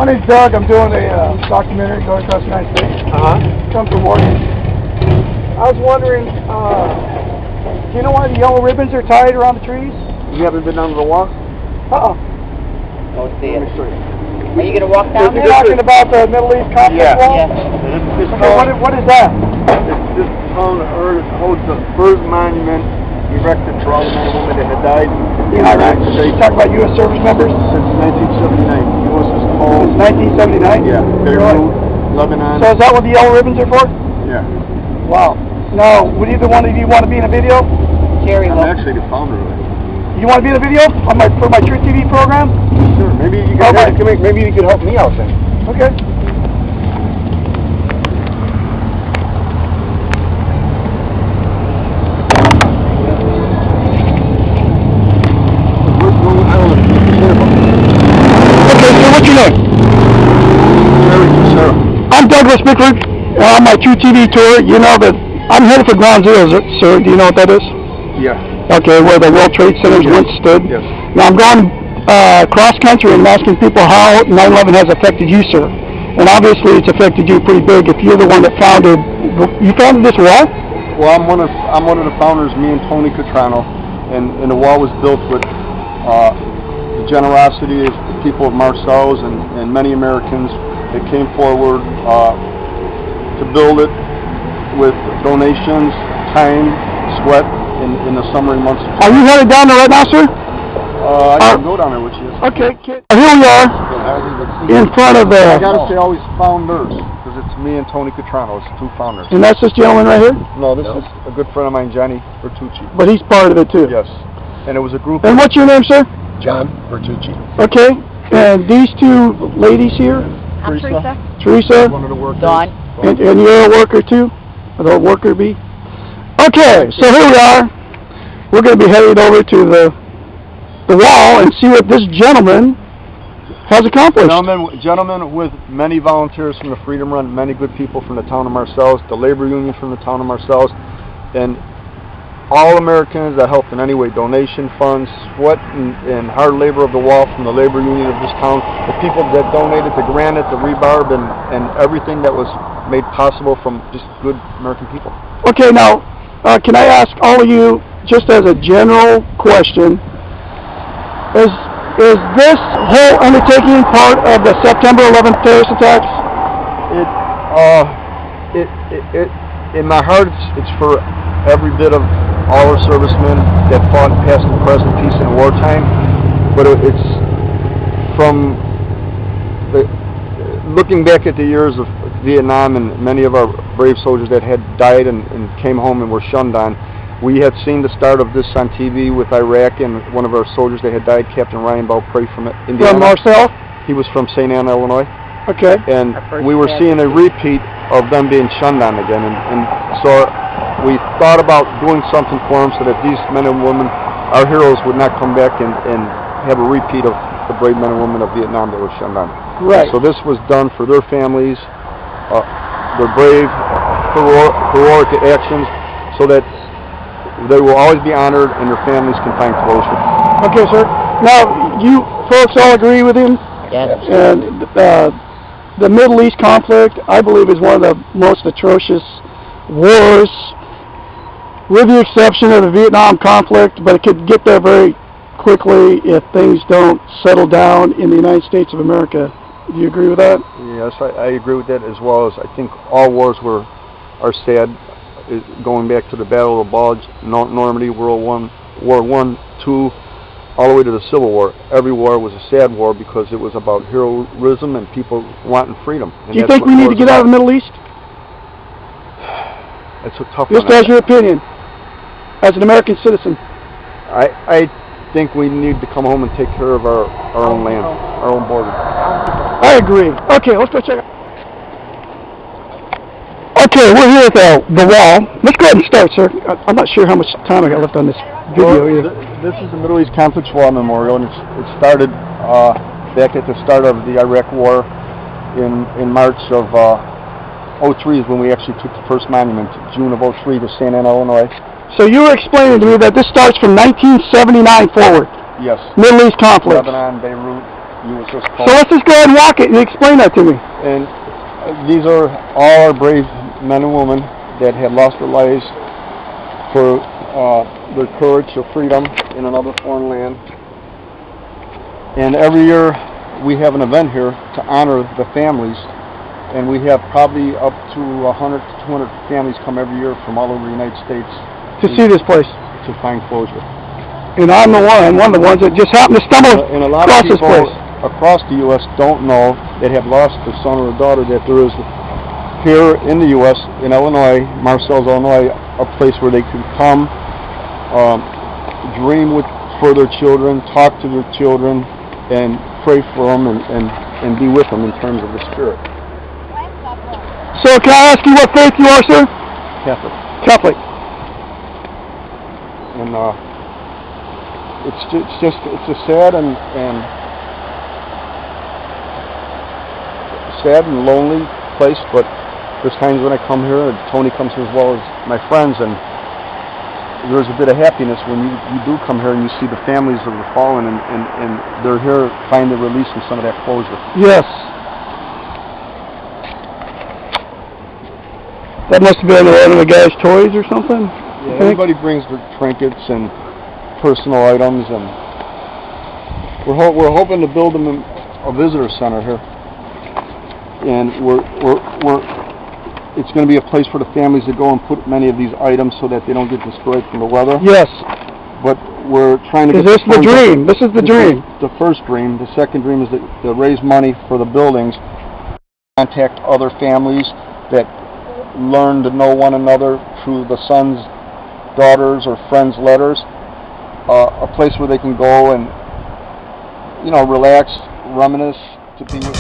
My name's Doug. I'm doing a documentary going across the United States. Come from Oregon. I was wondering, do you know why the yellow ribbons are tied around the trees? You haven't been down to the walk? Uh-oh. Go see it. Let me show you. Are you going to walk down there? You're talking about the Middle East conflict wall? Yes. Okay, what is that? This town holds the first monument erected for all the men and women that had died in Iraq. So you talk about U.S. service members? Since 1979. U.S. is called. Since 1979? Yeah. Beirut, Lebanon. So is that what the yellow ribbons are for? Yeah. Wow. Now, would either one of you want to be in a video? Jerry I'm will. actually the founder of it. You want to be in a video for my Truth TV program? Sure. Maybe you could help me out then. Okay. What's your name? I'm Douglas Bickford. On my True TV tour, you know that I'm headed for Ground Zero, sir. Do you know what that is? Yeah. Okay, where the World Trade Centers once stood. Yes. Now I'm going cross country and asking people how 9/11 has affected you, sir. And obviously it's affected you pretty big. If you're the one that you founded this wall? Well, I'm one of the founders, me and Tony Catrano, and the wall was built with the generosity of the people of Marseilles and many Americans that came forward to build it with donations, time, sweat in the summer months. Are you headed down there right now, sir? I can go down there with you. Okay, kid. Here we are in front of I gotta say always founders, because it's me and Tony Catrano, it's two founders. And that's this gentleman right here? No, this is a good friend of mine, Johnny Bertucci. But he's part of it too? Yes. And it was a group. And what's your name, sir? John Bertucci. Okay. And these two ladies here? I'm Teresa. Teresa? One of the workers. Dawn. And you're a worker too? The worker bee? Okay, so here we are. We're going to be headed over to the wall and see what this gentleman has accomplished. Gentlemen with many volunteers from the Freedom Run, many good people from the town of Marseilles, the labor union from the town of Marseilles, and all Americans that helped in any way, donation funds, sweat and hard labor of the wall from the labor union of this town, the people that donated the granite, the rebarb, and everything that was made possible from just good American people. Okay, now, can I ask all of you, just as a general question, is this whole undertaking part of the September 11th terrorist attacks? In my heart, it's for every bit of all our servicemen that fought past and present, peace and wartime. But it's from looking back at the years of Vietnam and many of our brave soldiers that had died and came home and were shunned on. We had seen the start of this on TV with Iraq, and one of our soldiers that had died, Captain Ryan Beaupre from Indiana. From Marseilles? He was from St. Anne, Illinois. Okay. And we were seeing a repeat of them being shunned on again. And so we thought about doing something for them so that these men and women, our heroes, would not come back and have a repeat of the brave men and women of Vietnam that were shunned on. Right. So this was done for their families, their brave, heroic actions, so that they will always be honored and their families can find closure. Okay, sir. Now, you folks all agree with him? Yes. And the Middle East conflict, I believe, is one of the most atrocious wars, with the exception of the Vietnam conflict, but it could get there very quickly if things don't settle down in the United States of America. Do you agree with that? Yes, I agree with that, as well as I think all wars are sad. Going back to the Battle of the Bulge, Normandy, World War I, II, all the way to the Civil War. Every war was a sad war because it was about heroism and people wanting freedom. And do you think we need to get out of the Middle East? It's a tough one. Just as your opinion, as an American citizen. I think we need to come home and take care of our own land, our own border. I agree. Okay, let's go check it out. Okay, we're here at the wall. Let's go ahead and start, sir. I'm not sure how much time I got left on this video either. This is the Middle East Conflicts Wall Memorial, and it started back at the start of the Iraq War in March of 03 is when we actually took the first monument, June of 03 to St. Anne, Illinois. So you were explaining to me that this starts from 1979 forward. Yes. Middle East conflict. Lebanon, Beirut, You was just So let's just go ahead and walk it and explain that to me. And these are all our brave men and women that had lost their lives for their courage of freedom in another foreign land. And every year we have an event here to honor the families, and we have probably up to 100 to 200 families come every year from all over the United States To see this place. to find closure. And I'm one of the ones that just happened to stumble And a lot across of this people place. across the U.S. don't know, that have lost their son or daughter, that there is here in the U.S., in Illinois, Marcel's, Illinois, a place where they can come, dream for their children, talk to their children, and pray for them and be with them in terms of the Spirit. So can I ask you what faith you are, sir? Catholic. Catholic. And it's a sad and lonely place, but there's times when I come here, and Tony comes here as well as my friends, and there's a bit of happiness when you do come here and you see the families of the fallen, and they're here finding release in some of that closure. Yes. That must have been one of the guy's toys or something? Yeah, everybody brings their trinkets and personal items, and we're hoping to build them a visitor center here, and it's going to be a place for the families to go and put many of these items so that they don't get destroyed from the weather. Yes. But we're trying to get... Is this the dream? This is the dream. The first dream. The second dream is to raise money for the buildings, contact other families that learn to know one another through the sons, daughters, or friends' letters. A place where they can go and, relax, reminisce, to be with